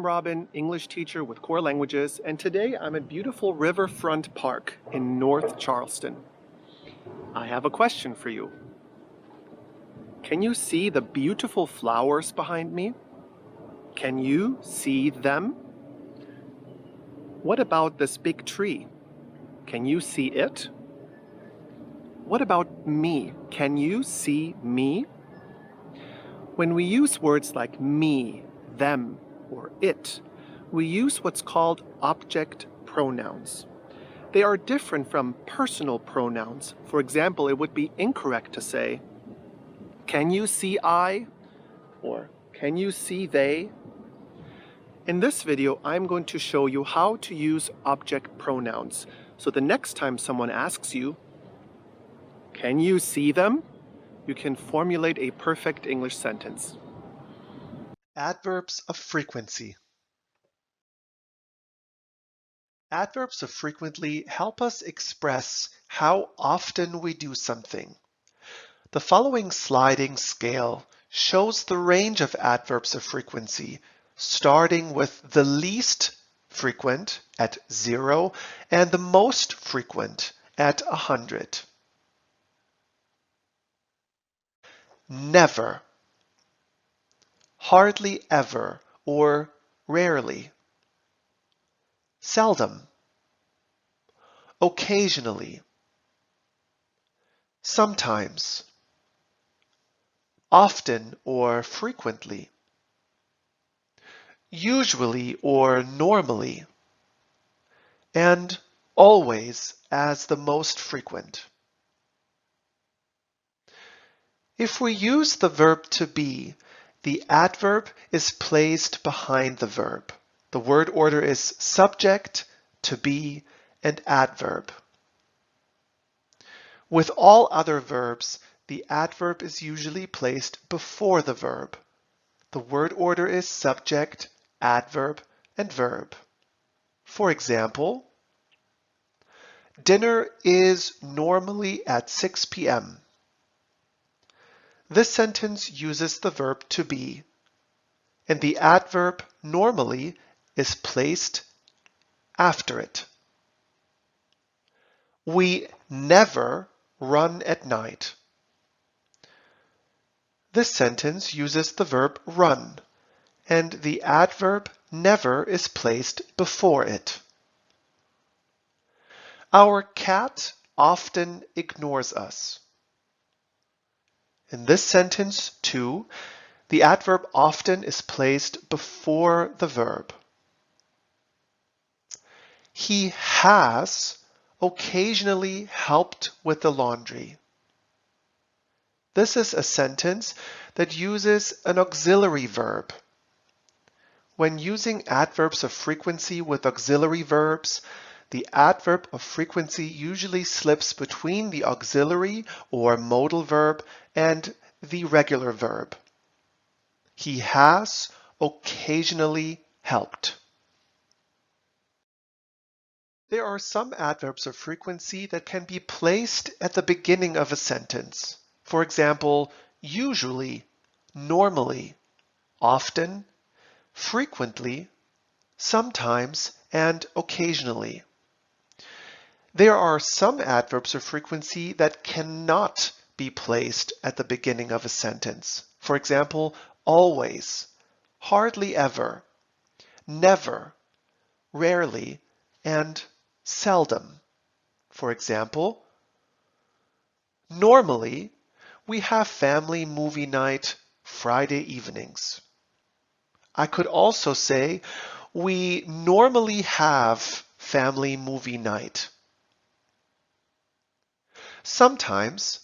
I'm Robin, English teacher with Core Languages, and today I'm at beautiful Riverfront Park in North Charleston. I have a question for you. Can you see the beautiful flowers behind me? Can you see them? What about this big tree? Can you see it? What about me? Can you see me? When we use words like me, them, or it, we use what's called object pronouns. They are different from personal pronouns. For example, it would be incorrect to say, can you see I? Or can you see they? In this video, I'm going to show you how to use object pronouns. So the next time someone asks you, can you see them? You can formulate a perfect English sentence. Adverbs of frequency. Adverbs of frequently help us express how often we do something. The following sliding scale shows the range of adverbs of frequency, starting with the least frequent at 0 and the most frequent at 100. Never, hardly ever or rarely. Seldom, occasionally, sometimes, often or frequently, usually or normally, and always as the most frequent. If we use the verb to be, the adverb is placed behind the verb. The word order is subject, to be, and adverb. With all other verbs, the adverb is usually placed before the verb. The word order is subject, adverb, and verb. For example, dinner is normally at 6 p.m. This sentence uses the verb to be, and the adverb normally is placed after it. We never run at night. This sentence uses the verb run, and the adverb never is placed before it. Our cat often ignores us. In this sentence, too, the adverb often is placed before the verb. He has occasionally helped with the laundry. This is a sentence that uses an auxiliary verb. When using adverbs of frequency with auxiliary verbs, the adverb of frequency usually slips between the auxiliary or modal verb and the regular verb. He has occasionally helped. There are some adverbs of frequency that can be placed at the beginning of a sentence. For example, usually, normally, often, frequently, sometimes, and occasionally. There are some adverbs of frequency that cannot be placed at the beginning of a sentence. For example, always, hardly ever, never, rarely, and seldom. For example, normally, we have family movie night Friday evenings. I could also say, we normally have family movie night. Sometimes,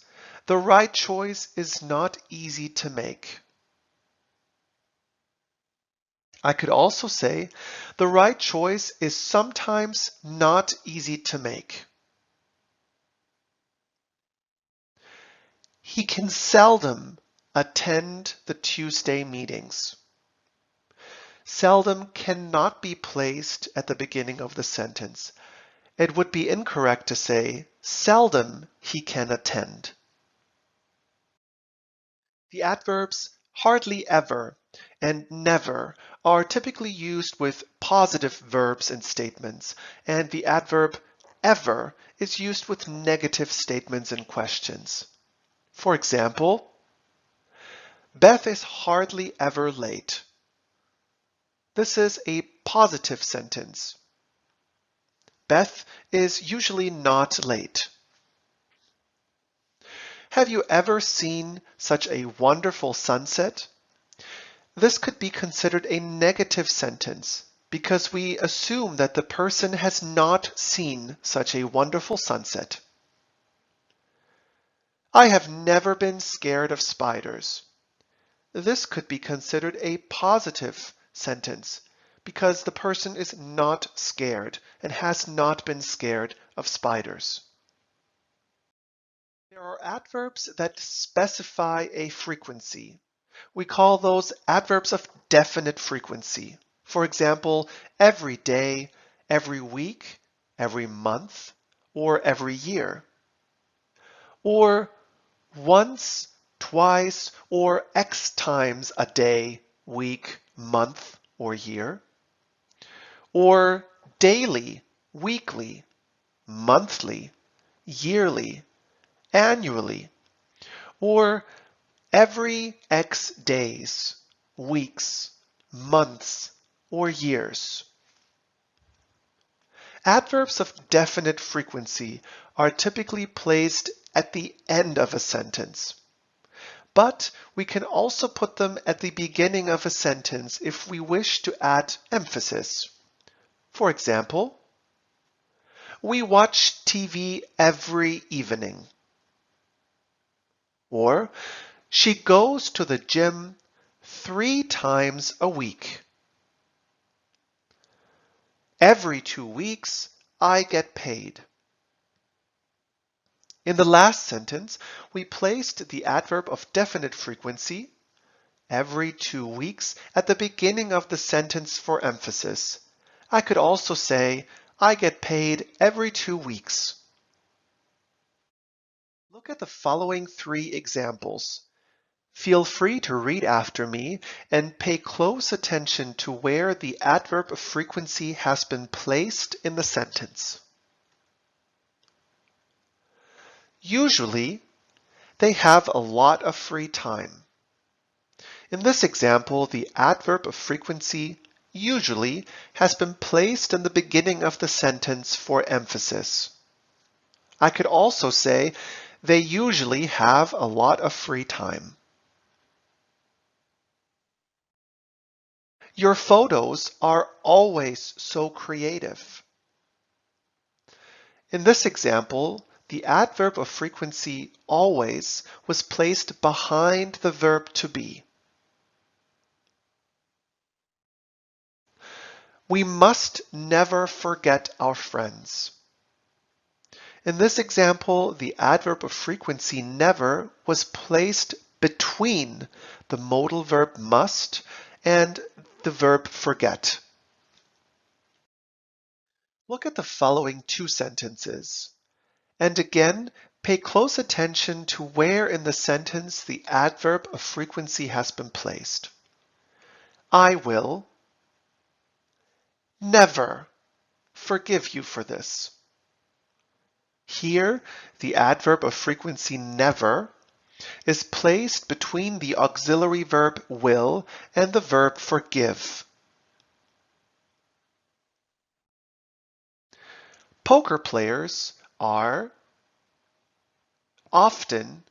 the right choice is not easy to make. I could also say, the right choice is sometimes not easy to make. He can seldom attend the Tuesday meetings. Seldom cannot be placed at the beginning of the sentence. It would be incorrect to say, seldom he can attend. The adverbs hardly ever and never are typically used with positive verbs and statements, and the adverb ever is used with negative statements and questions. For example, Beth is hardly ever late. This is a positive sentence. Beth is usually not late. Have you ever seen such a wonderful sunset? This could be considered a negative sentence because we assume that the person has not seen such a wonderful sunset. I have never been scared of spiders. This could be considered a positive sentence because the person is not scared and has not been scared of spiders. There are adverbs that specify a frequency. We call those adverbs of definite frequency. For example, every day, every week, every month, or every year. Or once, twice, or X times a day, week, month, or year. Or daily, weekly, monthly, yearly, annually. Or every X days, weeks, months, or years. Adverbs of definite frequency are typically placed at the end of a sentence, but we can also put them at the beginning of a sentence if we wish to add emphasis. For example, we watch TV every evening. Or, she goes to the gym 3 times a week. Every 2 weeks, I get paid. In the last sentence, we placed the adverb of definite frequency, every 2 weeks, at the beginning of the sentence for emphasis. I could also say, I get paid every 2 weeks. Look at the following 3 examples. Feel free to read after me and pay close attention to where the adverb of frequency has been placed in the sentence. Usually, they have a lot of free time. In this example, the adverb of frequency usually has been placed in the beginning of the sentence for emphasis. I could also say they usually have a lot of free time. Your photos are always so creative. In this example, the adverb of frequency always was placed behind the verb to be. We must never forget our friends. In this example, the adverb of frequency never was placed between the modal verb must and the verb forget. Look at the following 2 sentences. And again, pay close attention to where in the sentence the adverb of frequency has been placed. I will never forgive you for this. Here, the adverb of frequency never is placed between the auxiliary verb will and the verb forgive. Poker players are often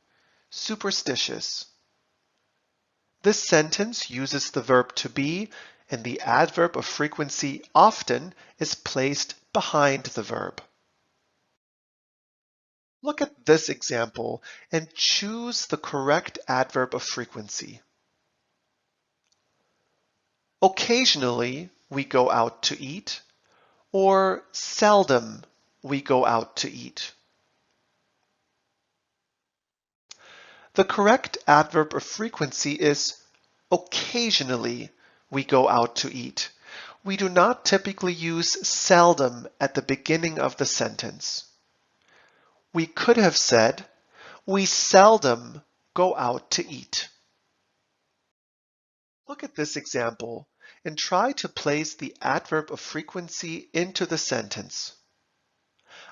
superstitious. This sentence uses the verb to be, and the adverb of frequency often is placed behind the verb. Look at this example and choose the correct adverb of frequency. Occasionally, we go out to eat, or seldom we go out to eat. The correct adverb of frequency is occasionally we go out to eat. We do not typically use seldom at the beginning of the sentence. We could have said, we seldom go out to eat. Look at this example and try to place the adverb of frequency into the sentence.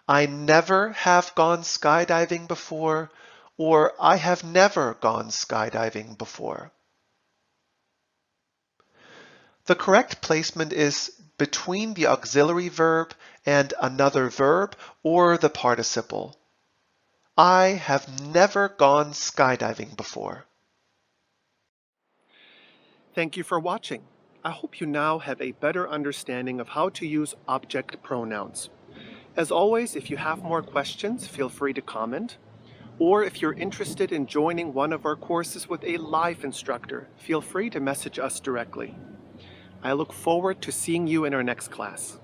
I never have gone skydiving before, or I have never gone skydiving before. The correct placement is between the auxiliary verb and another verb or the participle. I have never gone skydiving before. Thank you for watching. I hope you now have a better understanding of how to use object pronouns. As always, if you have more questions, feel free to comment. Or if you're interested in joining one of our courses with a live instructor, feel free to message us directly. I look forward to seeing you in our next class.